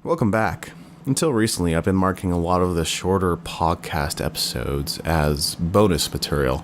Welcome back. Until recently, I've been marking a lot of the shorter podcast episodes as bonus material.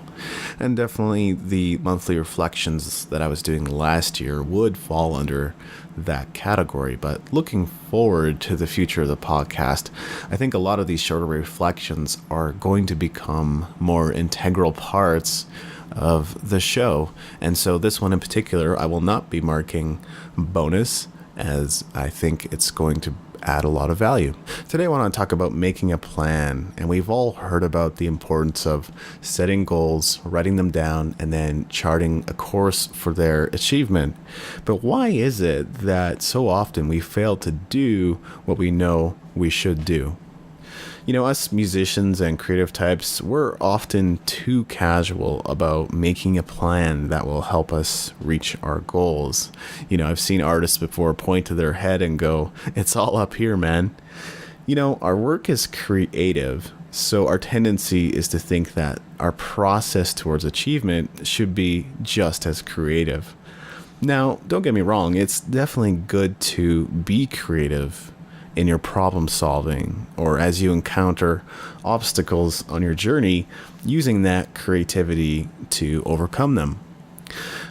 And definitely the monthly reflections that I was doing last year would fall under that category. But looking forward to the future of the podcast, I think a lot of these shorter reflections are going to become more integral parts of the show. And so this one in particular, I will not be marking bonus, as I think it's going to add a lot of value. Today I want to talk about making a plan, and we've all heard about the importance of setting goals, writing them down, and then charting a course for their achievement. But why is it that so often we fail to do what we know we should do? You know, us musicians and creative types, we're often too casual about making a plan that will help us reach our goals. You know, I've seen artists before point to their head and go, "It's all up here, man." You know, our work is creative, so our tendency is to think that our process towards achievement should be just as creative. Now, don't get me wrong, it's definitely good to be creative in your problem solving, or as you encounter obstacles on your journey, using that creativity to overcome them.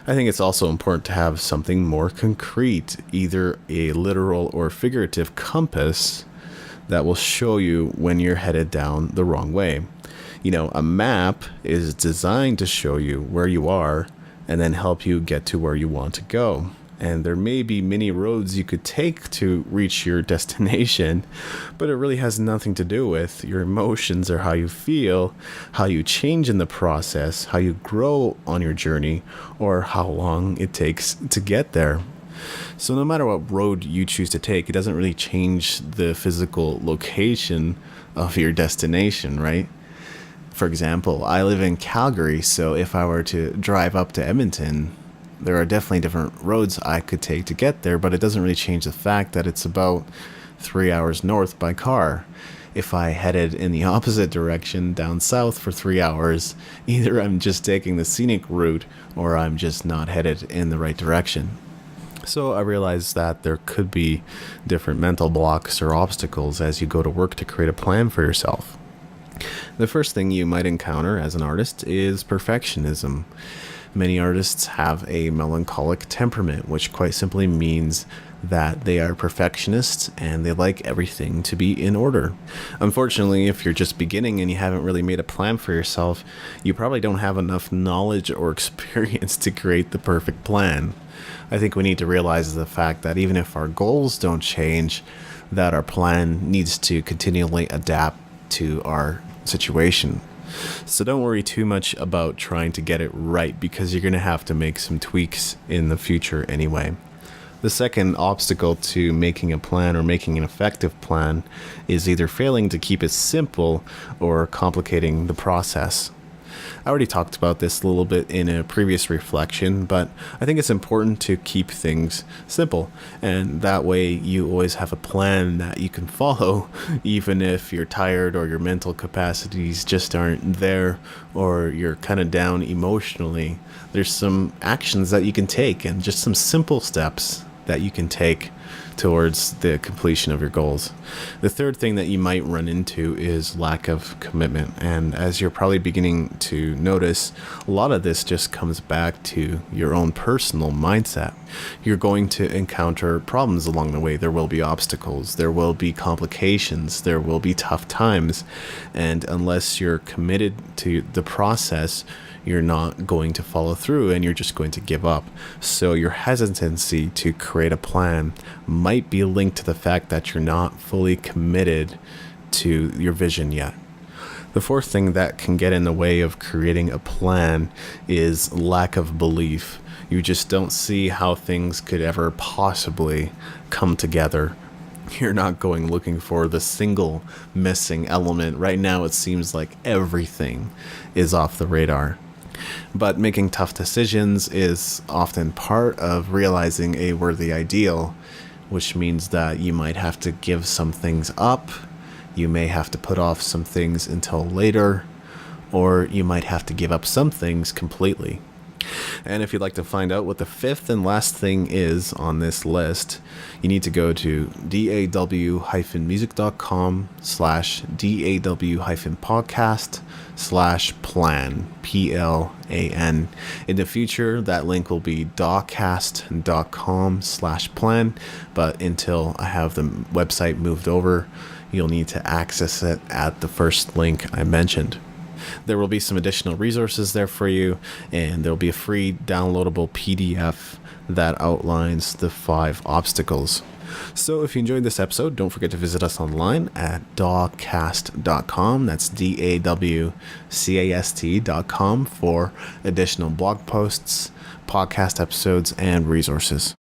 I think it's also important to have something more concrete, either a literal or figurative compass that will show you when you're headed down the wrong way. You know, a map is designed to show you where you are and then help you get to where you want to go. And there may be many roads you could take to reach your destination, but it really has nothing to do with your emotions or how you feel, how you change in the process, how you grow on your journey, or how long it takes to get there. So no matter what road you choose to take, it doesn't really change the physical location of your destination, right? For example, I live in Calgary, so if I were to drive up to Edmonton, there are definitely different roads I could take to get there, but it doesn't really change the fact that it's about 3 hours north by car. If I headed in the opposite direction down south for 3 hours, either I'm just taking the scenic route or I'm just not headed in the right direction. So I realized that there could be different mental blocks or obstacles as you go to work to create a plan for yourself. The first thing you might encounter as an artist is perfectionism. Many artists have a melancholic temperament, which quite simply means that they are perfectionists and they like everything to be in order. Unfortunately, if you're just beginning and you haven't really made a plan for yourself, you probably don't have enough knowledge or experience to create the perfect plan. I think we need to realize the fact that even if our goals don't change, that our plan needs to continually adapt to our situation. So don't worry too much about trying to get it right, because you're going to have to make some tweaks in the future anyway. The second obstacle to making a plan or making an effective plan is either failing to keep it simple or complicating the process. I already talked about this a little bit in a previous reflection, but I think it's important to keep things simple, and that way you always have a plan that you can follow, even if you're tired or your mental capacities just aren't there, or you're kind of down emotionally. There's some actions that you can take and just some simple steps that you can take towards the completion of your goals. The third thing that you might run into is lack of commitment. And as you're probably beginning to notice, a lot of this just comes back to your own personal mindset. You're going to encounter problems along the way. There will be obstacles, there will be complications, there will be tough times. And unless you're committed to the process, you're not going to follow through and you're just going to give up. So your hesitancy to create a plan might be linked to the fact that you're not fully committed to your vision yet. The fourth thing that can get in the way of creating a plan is lack of belief. You just don't see how things could ever possibly come together. You're not going looking for the single missing element. Right now it seems like everything is off the radar. But making tough decisions is often part of realizing a worthy ideal, which means that you might have to give some things up, you may have to put off some things until later, or you might have to give up some things completely. And if you'd like to find out what the fifth and last thing is on this list, you need to go to daw-music.com/daw-podcast/plan, PLAN. In the future, that link will be dawcast.com/plan, but until I have the website moved over, you'll need to access it at the first link I mentioned. There will be some additional resources there for you, and there'll be a free downloadable PDF that outlines the 5 obstacles. So if you enjoyed this episode, don't forget to visit us online at dawcast.com. That's DAWCAST.com for additional blog posts, podcast episodes, and resources.